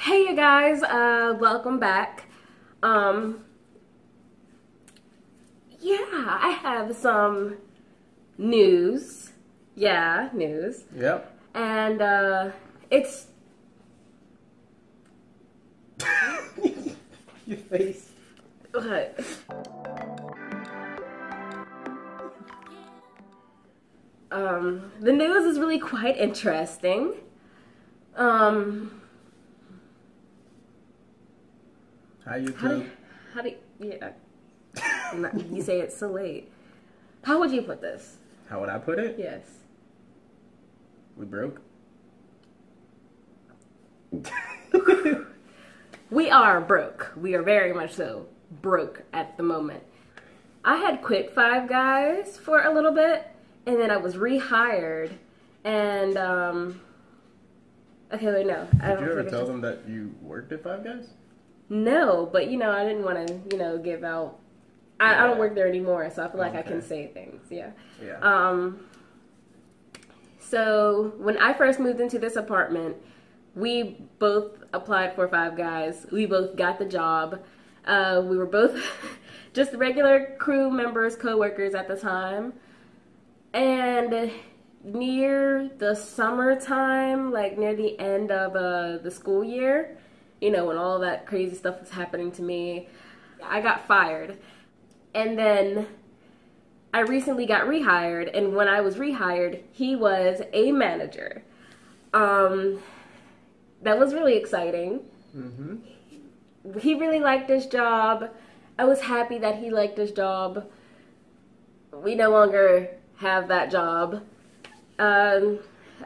Hey you guys, welcome back. Yeah, I have some news. Yeah, news. Yep. And it's Your face. what? The news is really quite interesting. How you do? How do yeah. You say it so late. How would you put this? How would I put it? Yes. We broke. We are broke. We are very much so broke at the moment. I had quit Five Guys for a little bit, and then I was rehired, and okay, wait, no. I don't Did you ever think tell them that you worked at Five Guys? No, but I didn't want to, give out. I don't work there anymore, so I feel like I can say things. Yeah. Yeah. So when I first moved into this apartment, we both applied for Five Guys. We both got the job. We were both just regular crew members, co-workers at the time. And near the summertime, like near the end of the school year, when all that crazy stuff was happening to me, I got fired. And then I recently got rehired, and when I was rehired, he was a manager. That was really exciting. Mm-hmm. He really liked his job. I was happy that he liked his job. We no longer have that job. I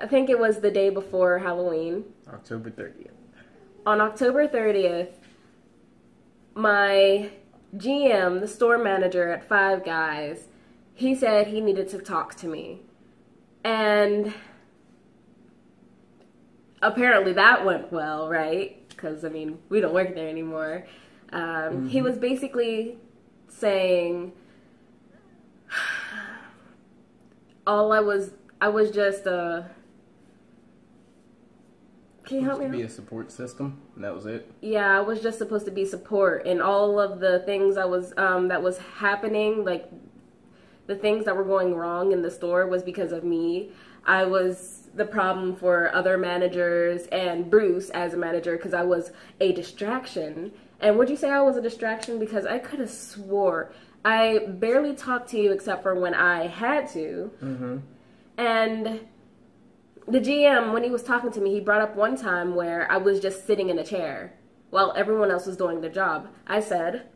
think it was the day before Halloween. October 30th. On October 30th, my GM, the store manager at Five Guys, he said he needed to talk to me. And apparently that went well, right? Because, we don't work there anymore. He was basically saying, I was just, can you help me out? Be a support system, and that was it? Yeah, I was just supposed to be support, and all of the things that was happening, like the things that were going wrong in the store was because of me. I was the problem for other managers and Bruce as a manager because I was a distraction. And would you say I was a distraction? Because I could have swore I barely talked to you except for when I had to. Mm-hmm. And the GM, when he was talking to me, he brought up one time where I was just sitting in a chair while everyone else was doing their job. I said,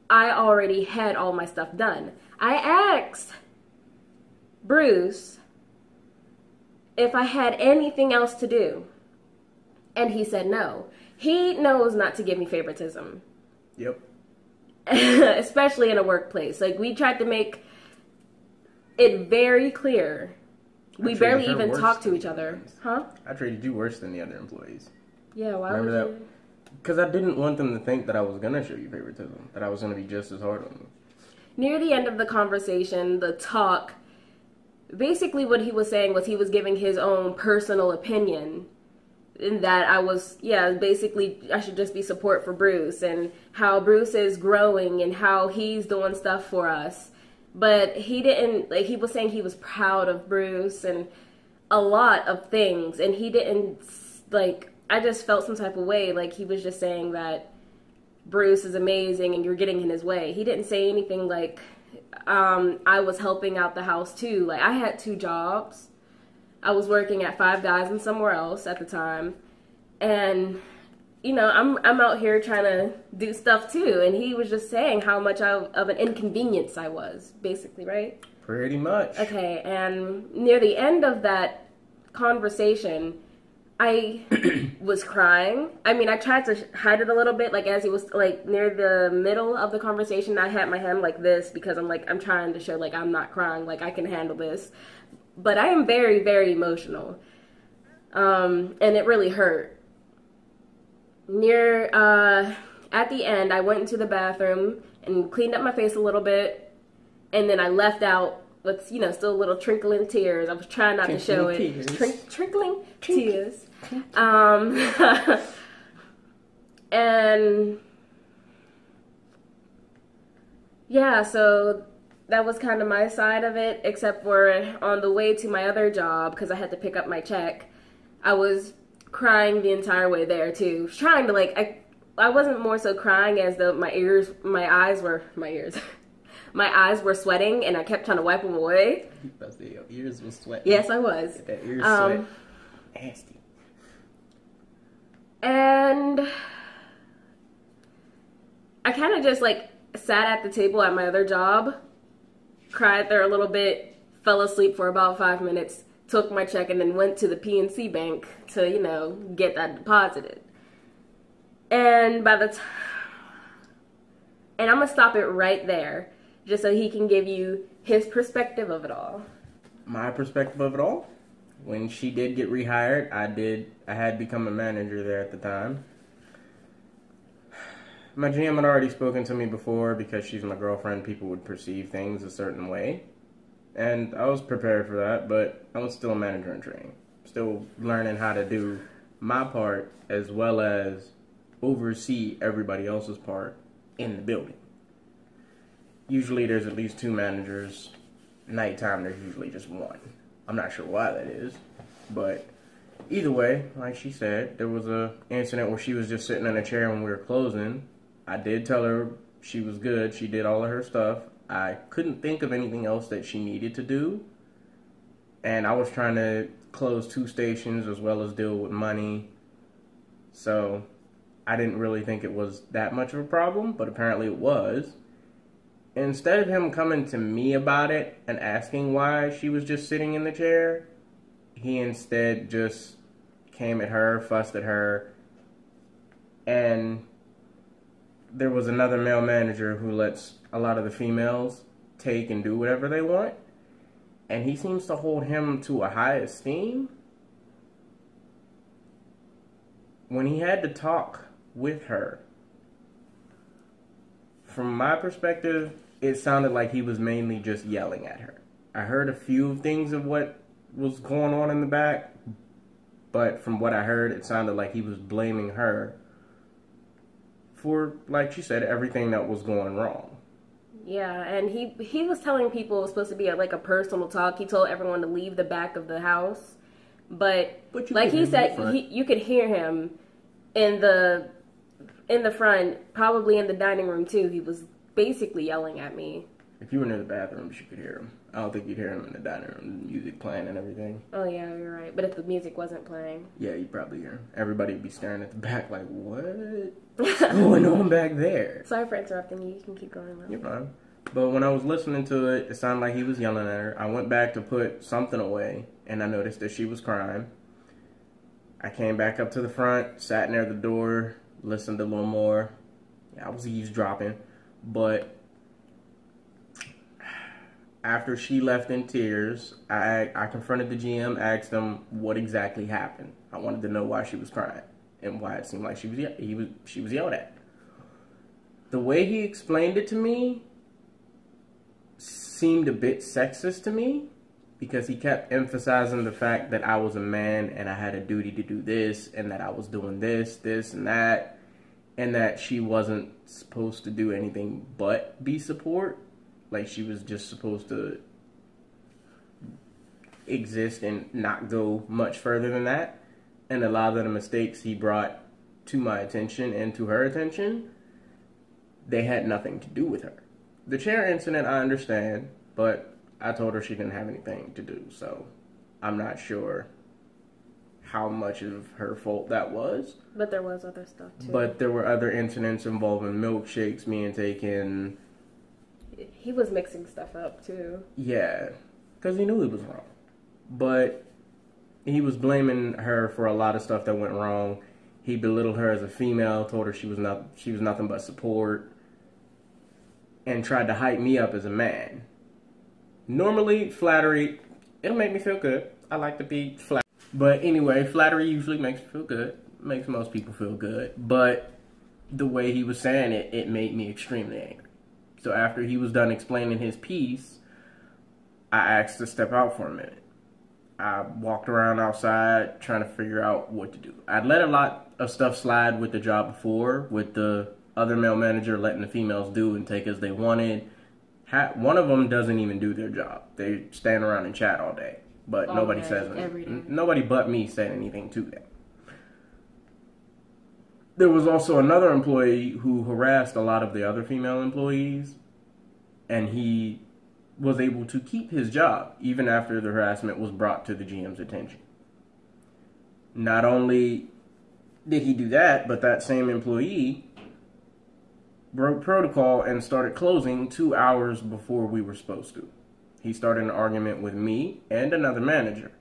I already had all my stuff done. I asked Bruce if I had anything else to do, and he said no. He knows not to give me favoritism. Yep. Especially in a workplace. Like, we tried to make it very clear. We barely even talk to each other. Huh? I treated you worse than the other employees. Yeah, why would Remember you? Because I didn't want them to think that I was going to show you favoritism, that I was going to be just as hard on you. Near the end of the conversation, the talk, basically what he was saying was he was giving his own personal opinion. In that I was, basically I should just be support for Bruce and how Bruce is growing and how he's doing stuff for us. But he didn't, he was saying he was proud of Bruce and a lot of things. And he didn't, I just felt some type of way. Like, he was just saying that Bruce is amazing and you're getting in his way. He didn't say anything like, I was helping out the house too. Like, I had 2 jobs. I was working at Five Guys and somewhere else at the time. And, I'm out here trying to do stuff too. And he was just saying how much of an inconvenience I was, basically, right? Pretty much. Okay, and near the end of that conversation, I was crying. I tried to hide it a little bit, as he was, near the middle of the conversation, I had my hand like this because I'm trying to show, I'm not crying, I can handle this. But I am very, very emotional. And it really hurt. At the end, I went into the bathroom and cleaned up my face a little bit. And then I left out with, still a little trickling tears. I was trying not to show it. Trickling tears. And yeah, so that was kind of my side of it, except for on the way to my other job, because I had to pick up my check, I was crying the entire way there too. Trying to I wasn't more so crying as though my eyes were sweating, and I kept trying to wipe them away. Your ears were sweating. Yes, I was. That ear sweat. Nasty. And I kind of just sat at the table at my other job, cried there a little bit, fell asleep for about 5 minutes, took my check, and then went to the PNC bank to, get that deposited. And and I'm going to stop it right there, just so he can give you his perspective of it all. My perspective of it all? When she did get rehired, I had become a manager there at the time. My GM had already spoken to me before. Because she's my girlfriend, people would perceive things a certain way. And I was prepared for that, but I was still a manager in training. Still learning how to do my part as well as oversee everybody else's part in the building. Usually there's at least 2 managers. Nighttime there's usually just 1. I'm not sure why that is, but either way, like she said, there was a incident where she was just sitting in a chair when we were closing. I did tell her she was good. She did all of her stuff. I couldn't think of anything else that she needed to do. And I was trying to close 2 stations as well as deal with money. So I didn't really think it was that much of a problem, but apparently it was. Instead of him coming to me about it and asking why she was just sitting in the chair, he instead just came at her, fussed at her, and there was another male manager who lets a lot of the females take and do whatever they want, and he seems to hold him to a high esteem. When he had to talk with her, from my perspective, it sounded like he was mainly just yelling at her. I heard a few things of what was going on in the back, but from what I heard, it sounded like he was blaming her for, like she said, everything that was going wrong. Yeah, and he was telling people it was supposed to be a personal talk. He told everyone to leave the back of the house, but like he said, you could hear him in the front, probably in the dining room too. He was basically yelling at me. If you were near the bathrooms, you could hear him. I don't think you'd hear him in the dining room, music playing and everything. Oh yeah, you're right. But if the music wasn't playing, yeah, you'd probably hear him. Everybody would be staring at the back like, what's going on back there? Sorry for interrupting you. You can keep going though. You're fine. But when I was listening to it, it sounded like he was yelling at her. I went back to put something away, and I noticed that she was crying. I came back up to the front, sat near the door, listened a little more. Yeah, I was eavesdropping. But after she left in tears, I confronted the GM, asked him what exactly happened. I wanted to know why she was crying and why it seemed like she was yelled at. The way he explained it to me seemed a bit sexist to me, because he kept emphasizing the fact that I was a man and I had a duty to do this, and that I was doing this, and that, and that she wasn't supposed to do anything but be support. Like, she was just supposed to exist and not go much further than that. And a lot of the mistakes he brought to my attention and to her attention, they had nothing to do with her. The chair incident, I understand, but I told her she didn't have anything to do, so I'm not sure how much of her fault that was. But there was other stuff, too. But there were other incidents involving milkshakes being taken. He was mixing stuff up, too. Yeah, because he knew he was wrong. But he was blaming her for a lot of stuff that went wrong. He belittled her as a female, told her she was nothing but support, and tried to hype me up as a man. Normally, flattery, it'll make me feel good. I like to be flattered. But anyway, flattery usually makes me feel good. Makes most people feel good. But the way he was saying it, it made me extremely angry. So after he was done explaining his piece, I asked to step out for a minute. I walked around outside trying to figure out what to do. I'd let a lot of stuff slide with the job before, with the other male manager letting the females do and take as they wanted. One of them doesn't even do their job. They stand around and chat all day, but nobody says anything. Nobody but me said anything to them. There was also another employee who harassed a lot of the other female employees, and he was able to keep his job even after the harassment was brought to the GM's attention. Not only did he do that, but that same employee broke protocol and started closing 2 hours before we were supposed to. He started an argument with me and another manager.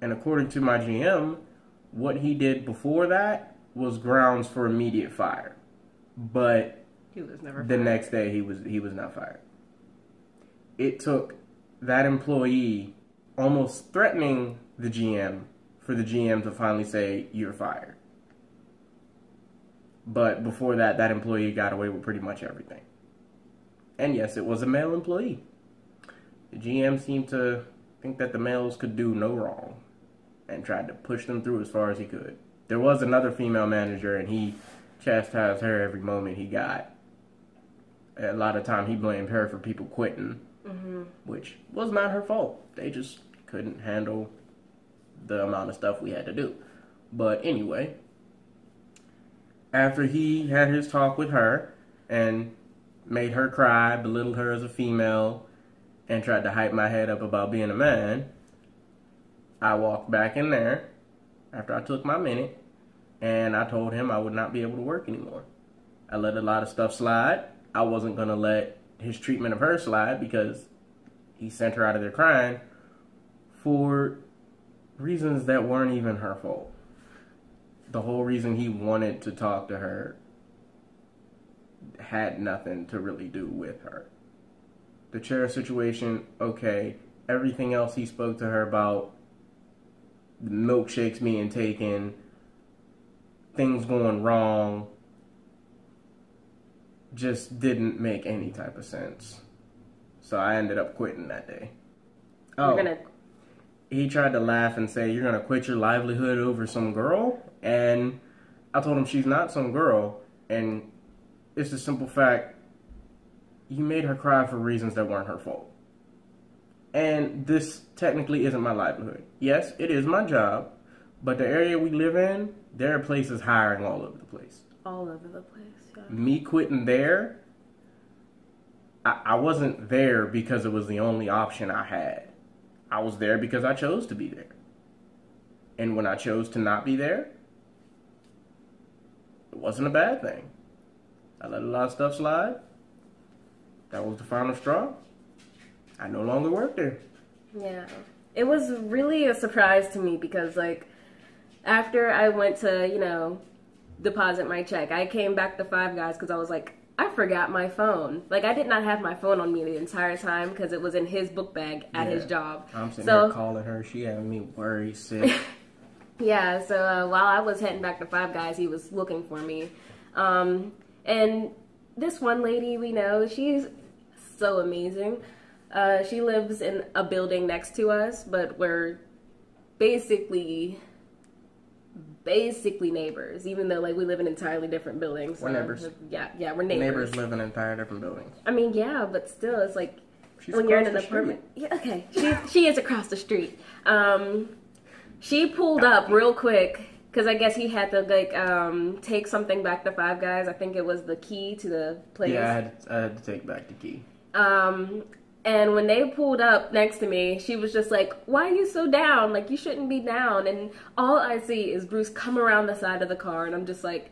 And according to my GM, what he did before that was grounds for immediate fire. But he was never the next day he was not fired. It took that employee almost threatening the GM for the GM to finally say, "You're fired." But before that, that employee got away with pretty much everything. And yes, it was a male employee. The GM seemed to think that the males could do no wrong and tried to push them through as far as he could. There was another female manager, and he chastised her every moment he got. A lot of time he blamed her for people quitting, which was not her fault. They just couldn't handle the amount of stuff we had to do. But anyway, after he had his talk with her and made her cry, belittled her as a female, and tried to hype my head up about being a man, I walked back in there after I took my minute, and I told him I would not be able to work anymore. I let a lot of stuff slide. I wasn't going to let his treatment of her slide because he sent her out of there crying for reasons that weren't even her fault. The whole reason he wanted to talk to her had nothing to really do with her. The chair situation, okay. Everything else he spoke to her about, the milkshakes being taken, things going wrong, just didn't make any type of sense. So I ended up quitting that day. He tried to laugh and say, "You're gonna quit your livelihood over some girl?" And I told him she's not some girl, and it's the simple fact, you made her cry for reasons that weren't her fault. And this technically isn't my livelihood. Yes, it is my job, but the area we live in, there are places hiring all over the place. All over the place, yeah. Me quitting there, I wasn't there because it was the only option I had. I was there because I chose to be there. And when I chose to not be there, it wasn't a bad thing. I let a lot of stuff slide. That was the final straw. I no longer work there. Yeah. It was really a surprise to me because, like, after I went to, deposit my check, I came back to Five Guys because I was like, I forgot my phone. Like, I did not have my phone on me the entire time because it was in his book bag at his job. I'm sitting here calling her. She having me worried sick. Yeah, so while I was heading back to Five Guys, he was looking for me. And this one lady we know, she's so amazing. She lives in a building next to us, but we're basically neighbors, even though like we live in entirely different buildings. We're neighbors. Yeah, we're neighbors. Neighbors live in entire different buildings. I mean, yeah, but still, it's like She's when you're in an apartment. Yeah, okay, she is across the street. She pulled up real quick because I guess he had to like take something back to Five Guys. I think it was the key to the place. Yeah, I had to take back the key. And when they pulled up next to me, she was just like, "Why are you so down? Like, you shouldn't be down." And all I see is Bruce come around the side of the car, and I'm just like,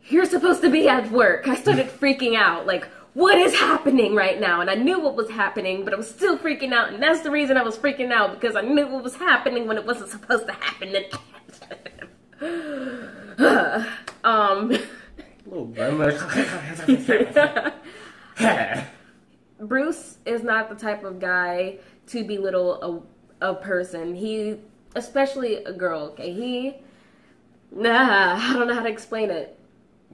"You're supposed to be at work." I started freaking out, like, what is happening right now? And I knew what was happening, but I was still freaking out, and that's the reason I was freaking out, because I knew what was happening when it wasn't supposed to happen. Little grandma. Bruce is not the type of guy to belittle a person. Especially a girl, okay? I don't know how to explain it.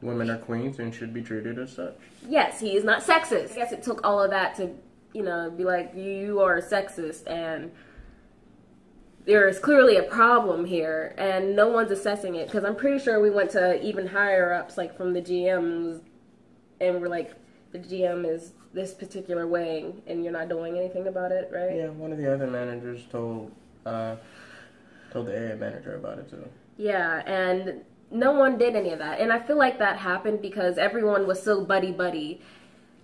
Women are queens and should be treated as such. Yes, he is not sexist. I guess it took all of that to, be like, you are sexist, and there is clearly a problem here, and no one's assessing it. Because I'm pretty sure we went to even higher ups, like from the GMs, and we're like, the GM is this particular way, and you're not doing anything about it, right? Yeah, one of the other managers told the area manager about it too. Yeah, and no one did any of that. And I feel like that happened because everyone was so buddy-buddy.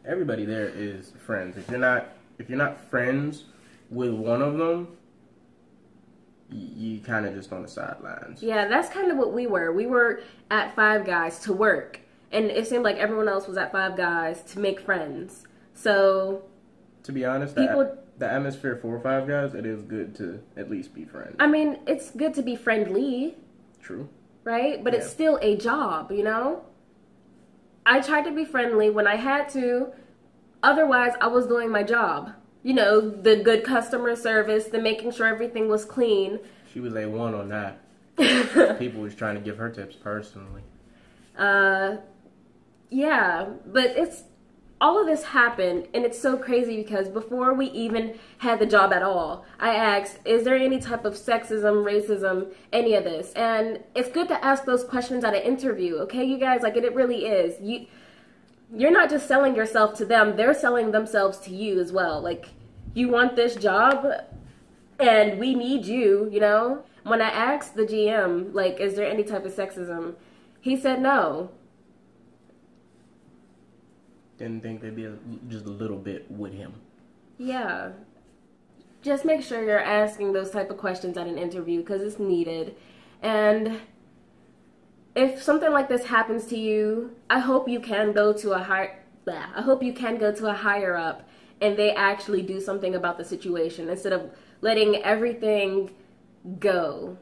Everybody there is friends. If you're not friends with one of them, you kind of just on the sidelines. Yeah, that's kind of what we were. We were at Five Guys to work, and it seemed like everyone else was at Five Guys to make friends. So, to be honest, the atmosphere for Five Guys, it is good to at least be friends. I mean, it's good to be friendly. True. Right? But it's still a job, you know? I tried to be friendly when I had to. Otherwise, I was doing my job. You know, the good customer service, the making sure everything was clean. She was A1 on that. People was trying to give her tips personally. Yeah, but it's all of this happened, and it's so crazy because before we even had the job at all, I asked, is there any type of sexism, racism, any of this? And it's good to ask those questions at an interview, okay, you guys? Like, it really is. You're not just selling yourself to them, they're selling themselves to you as well. Like, you want this job, and we need you, you know? When I asked the GM, like, is there any type of sexism, he said no. Didn't think they'd be just a little bit with him. Yeah. Just make sure you're asking those type of questions at an interview because it's needed. And if something like this happens to you, I hope you can go to a higher up and they actually do something about the situation instead of letting everything go.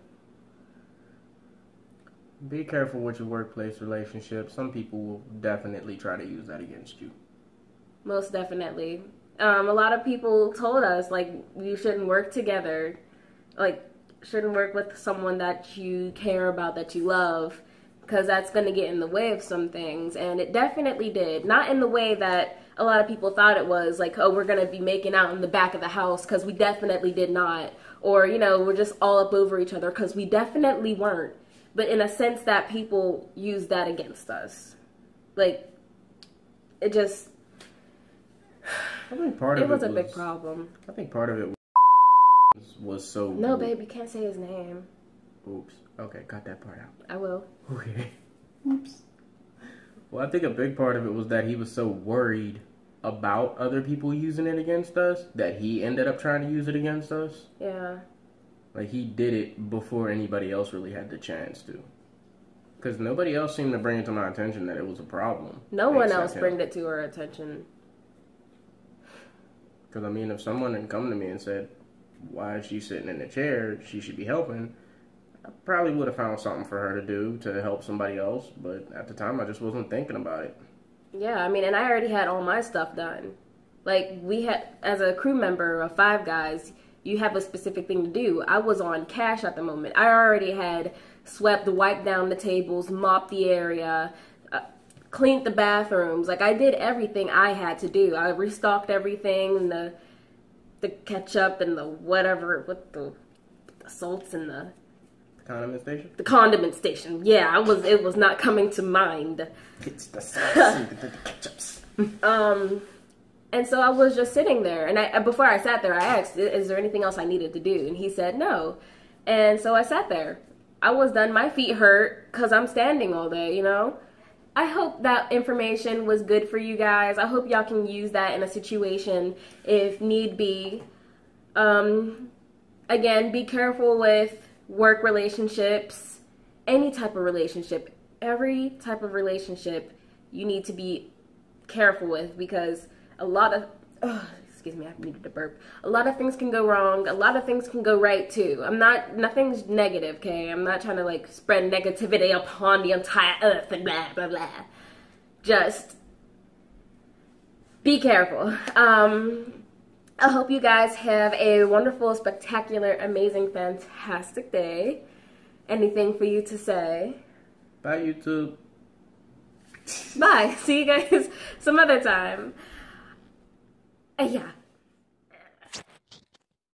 Be careful with your workplace relationship. Some people will definitely try to use that against you. Most definitely. A lot of people told us, like, you shouldn't work together. Like, shouldn't work with someone that you care about, that you love, because that's going to get in the way of some things. And it definitely did. Not in the way that a lot of people thought it was, like, oh, we're going to be making out in the back of the house, because we definitely did not. Or, you know, we're just all up over each other, because we definitely weren't. But in a sense that people use that against us. Like, it just... I think part of it was a big problem. I think part of it was so... No, babe, you can't say his name. Oops. Okay, cut that part out. I will. Okay. Oops. Well, I think a big part of it was that he was so worried about other people using it against us that he ended up trying to use it against us. Yeah. Like, he did it before anybody else really had the chance to. Because nobody else seemed to bring it to my attention that it was a problem. No one else brought it to her attention. Because, I mean, if someone had come to me and said, why is she sitting in the chair? She should be helping. I probably would have found something for her to do to help somebody else. But at the time, I just wasn't thinking about it. Yeah, I mean, and I already had all my stuff done. Like, we had, as a crew member of Five Guys, you have a specific thing to do. I was on cash at the moment. I already had swept, wiped down the tables, mopped the area, cleaned the bathrooms. Like, I did everything I had to do. I restocked everything, the ketchup and the whatever, with the salts and the condiment station? The condiment station. Yeah, it was not coming to mind. It's the salts and the ketchups. And so I was just sitting there, and before I sat there, I asked, is there anything else I needed to do? And he said no. And so I sat there. I was done. My feet hurt because I'm standing all day, you know? I hope that information was good for you guys. I hope y'all can use that in a situation if need be. Again, be careful with work relationships, any type of relationship. Every type of relationship you need to be careful with because a lot of, excuse me, I needed to burp. A lot of things can go wrong. A lot of things can go right too. Nothing's negative, okay? I'm not trying to like spread negativity upon the entire earth and blah, blah, blah. Just be careful. I hope you guys have a wonderful, spectacular, amazing, fantastic day. Anything for you to say? Bye, YouTube. Bye. See you guys some other time. Yeah.